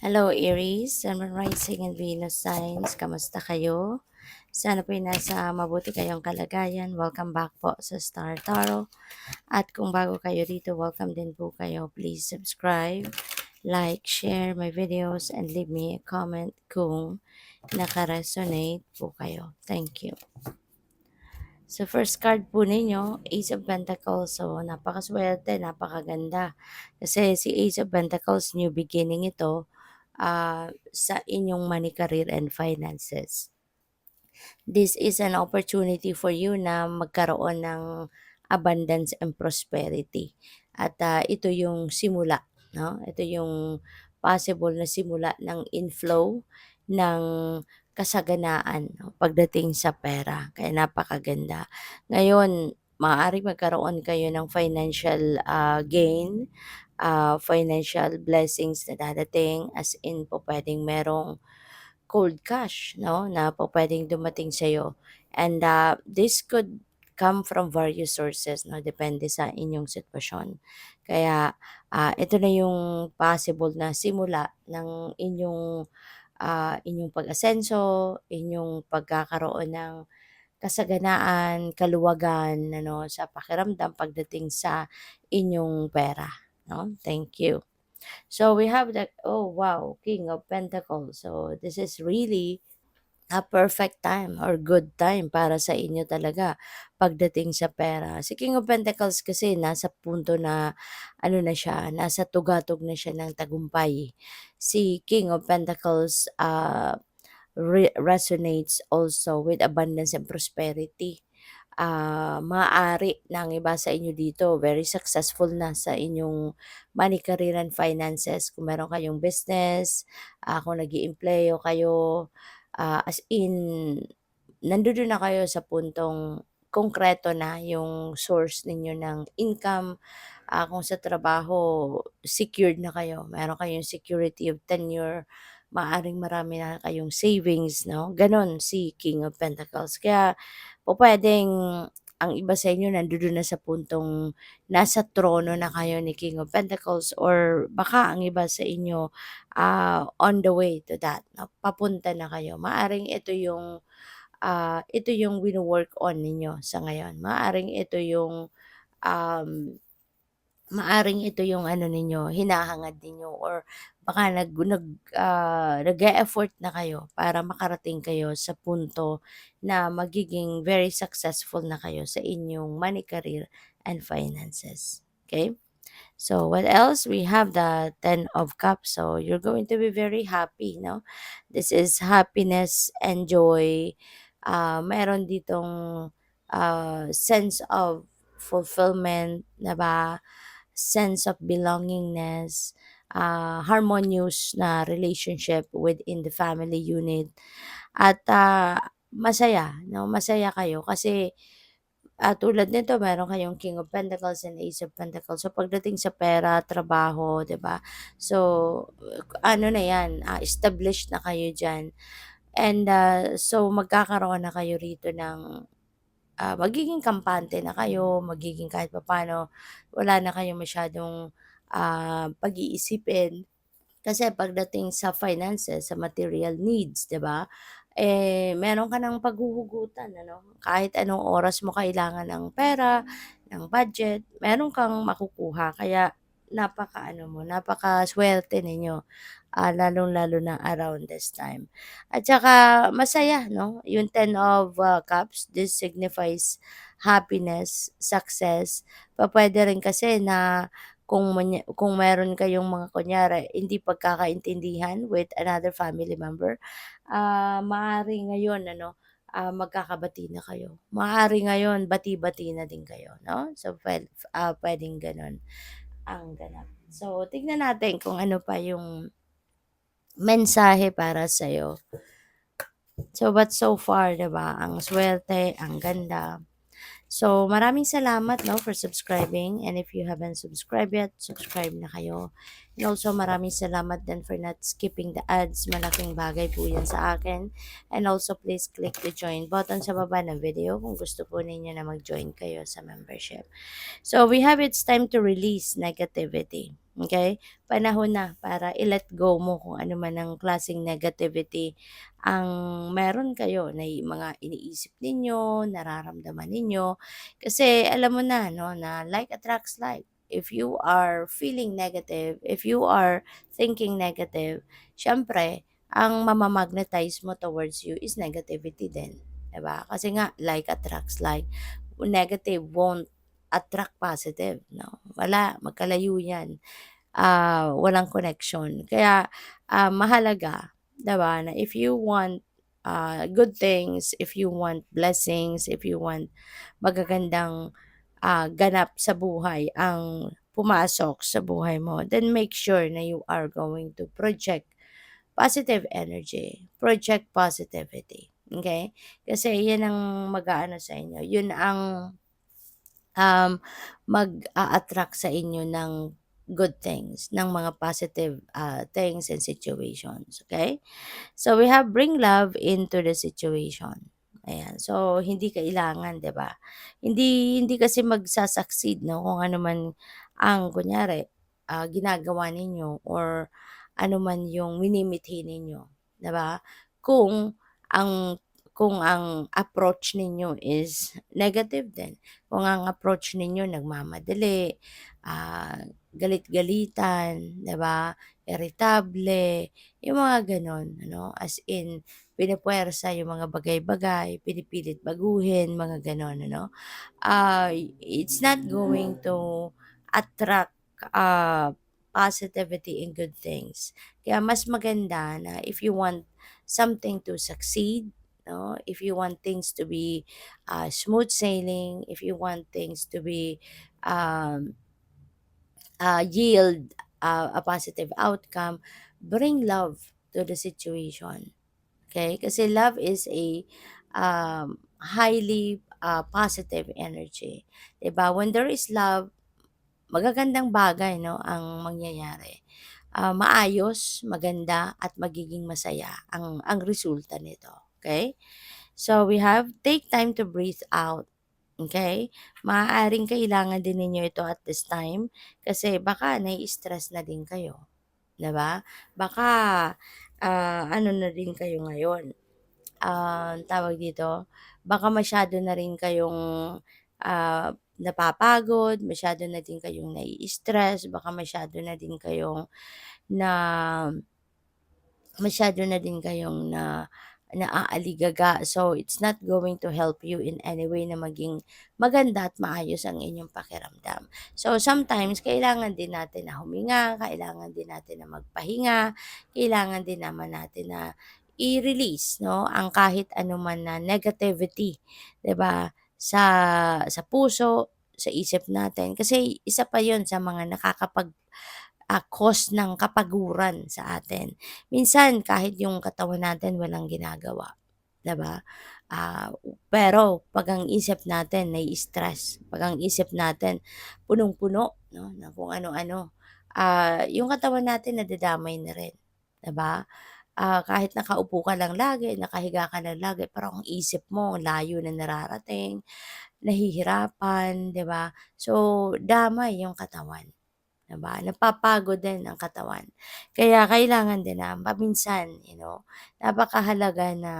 Hello Aries, Sun, Moon, Rising and Venus signs. Kamusta kayo? Sana po'y nasa mabuti kayong kalagayan. Welcome back po sa Star Tarot. At kung bago kayo dito, welcome din po kayo. Please subscribe, like, share my videos, and leave me a comment kung naka-resonate po kayo. Thank you. So first card po ninyo, Ace of Pentacles. So napakaswerte, napakaganda. Kasi si Ace of Pentacles, new beginning ito sa inyong money, career, and finances. This is an opportunity for you na magkaroon ng abundance and prosperity. At ito yung simula, no? Ito yung possible na simula ng inflow ng kasaganaan, no? Pagdating sa pera. Kaya napakaganda. Ngayon, maaari magkaroon kayo ng financial gain, financial blessings na dadating, as in po pwedeng merong cold cash, no, na po puwedeng dumating sa'yo. And this could come from various sources, no, depende sa inyong sitwasyon. Kaya ito na yung possible na simula ng inyong pag-asenso, inyong pagkakaroon ng kasaganaan, kaluwagan, ano, sa pakiramdam pagdating sa inyong pera, no. Thank you. So we have that, oh wow, King of Pentacles. So this is really a perfect time or good time para sa inyo talaga pagdating sa pera. Si King of Pentacles kasi nasa punto na ano na siya, nasa tugatog na siya ng tagumpay. Si King of Pentacles resonates also with abundance and prosperity. Maaari na ang iba sa inyo dito very successful na sa inyong money, career, and finances. Kung meron kayong business, kung nag-iempleyo kayo, as in, nandoon na kayo sa puntong konkreto na yung source ninyo ng income. Kung sa trabaho, secured na kayo. Meron kayong security of tenure. Maaring marami na kayong savings, no? Ganon si King of Pentacles. Kaya po puwedeng ang iba sa inyo nandoon na sa puntong nasa trono na kayo ni King of Pentacles, or baka ang iba sa inyo, on the way to that, 'no, papunta na kayo. Ito yung wino-work on ninyo sa ngayon. Um Maaring ito yung ano ninyo, hinahangad ninyo, or baka nag-e-effort na kayo para makarating kayo sa punto na magiging very successful na kayo sa inyong money, career, and finances. Okay? So what else? We have the Ten of Cups. So you're going to be very happy, no? This is happiness and joy. Meron ditong sense of fulfillment, na ba? Sense of belongingness, harmonious na relationship within the family unit, at masaya, no? Masaya kayo kasi tulad nito meron kayong King of Pentacles and Ace of Pentacles. So pagdating sa pera, trabaho, 'di ba? So ano na 'yan, established na kayo diyan. And so magkakaroon na kayo rito ng magiging kampante na kayo, magiging kahit papaano wala na kayong masyadong pag-iisipin. Kasi pagdating sa finances, sa material needs, 'di ba? Meron ka ng paghuhugutan, ano? Kahit anong oras mo kailangan ng pera, ng budget, meron kang makukuha. Kaya napaka-ano mo, napakasuwerte ninyo, lalong-lalo na around this time. At saka masaya, no? Yung Ten of Cups, this signifies happiness, success. Pupuwede rin kasi na kung meron kayong mga kunyari hindi pagkakaintindihan with another family member, maaari ngayon ano, magkakabati na kayo. Maaari ngayon bati-bati na din kayo, 'no? So, puwedeng gano'n ang ganap. So, tignan natin kung ano pa yung mensahe para sa'yo. But so far, 'di ba, ang swerte, ang ganda. So, maraming salamat, no, for subscribing, and if you haven't subscribed yet, subscribe na kayo. And also maraming salamat din for not skipping the ads, malaking bagay po yan sa akin. And also please click the join button sa baba ng video kung gusto po ninyo na mag-join kayo sa membership. So we have, it's time to release negativity. Okay? Panahon na para i-let go mo kung ano man ang klaseng negativity ang meron kayo na mga iniisip ninyo, nararamdaman ninyo. Kasi alam mo na 'no, na like attracts like. If you are feeling negative, if you are thinking negative, siyempre ang mama-magnetize mo towards you is negativity din, 'di ba? Kasi nga like attracts like. Negative won't attract positive 'no, wala, magkalayo 'yan, walang connection. Kaya, mahalaga 'di ba, na if you want, good things, if you want blessings, if you want magagandang, ganap sa buhay ang pumasok sa buhay mo, then make sure na you are going to project positive energy, project positivity, okay? Kasi 'yan ang mag-aano sa inyo, 'yun ang mag-a-attract sa inyo ng good things, ng mga positive, things and situations, okay? So, we have bring love into the situation. Ayan. So, hindi kailangan, 'di ba? Hindi hindi kasi magsa-succeed 'no, kung ano man ang kunyari, ginagawa ninyo or ano man yung minimithi ninyo, 'di ba? Kung ang kung ang approach ninyo is negative din, kung ang approach ninyo nagmamadali, galit-galitan, 'di ba, iritable, yung mga gano'n ano, as in pinupuwersa yung mga bagay-bagay, pinipilit baguhin, mga gano'n ano. It's not going to attract, positivity and good things. Kaya mas maganda na if you want something to succeed, no, if you want things to be, smooth sailing, if you want things to be, um yield, a positive outcome, bring love to the situation. Okay? Kasi love is a highly positive energy. 'Di ba? When there is love, magagandang bagay no ang mangyayari. Maayos, maganda at magiging masaya ang resulta nito. Okay? So we have take time to breathe out. Okay? Maaaring kailangan din ninyo ito at this time kasi baka nai-stress na din kayo, 'di ba? Baka, ano na din kayo ngayon, tawag dito, baka masyado na rin kayong, napapagod, masyado na din kayong nai-stress, baka masyado na din kayong na masyado na din kayong naaaligaga. So, it's not going to help you in any way na maging maganda at maayos ang inyong pakiramdam. So, sometimes kailangan din natin na huminga, kailangan din natin na magpahinga, kailangan din naman natin na i-release no ang kahit anuman na negativity, 'di ba? Sa puso, sa isip natin kasi isa pa 'yon sa mga cause ng kapaguran sa atin. Minsan kahit yung katawan natin walang ginagawa, 'di ba? Pero 'pag ang isip natin nai-stress, 'pag ang isip natin punong-puno 'no, ng kung ano-ano, yung katawan natin nadadamay na rin, 'di ba? Kahit nakaupo ka lang lagi, nakahiga ka lang lagi, pero ang isip mo ang layo na nararating, nahihirapan, 'di ba? So, damay yung katawan. 'Di ba, napapagod din ang katawan. Kaya kailangan din na paminsan, napakahalaga na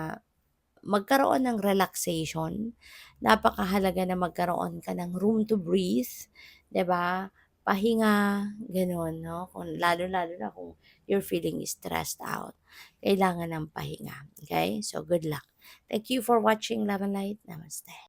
magkaroon ng relaxation, napakahalaga na magkaroon ka ng room to breathe, 'di ba? Pahinga, gano'n 'no, kung lalo-lalo na kung you're feeling stressed out, kailangan ng pahinga, okay? So, good luck. Thank you for watching Love and Light. Namaste.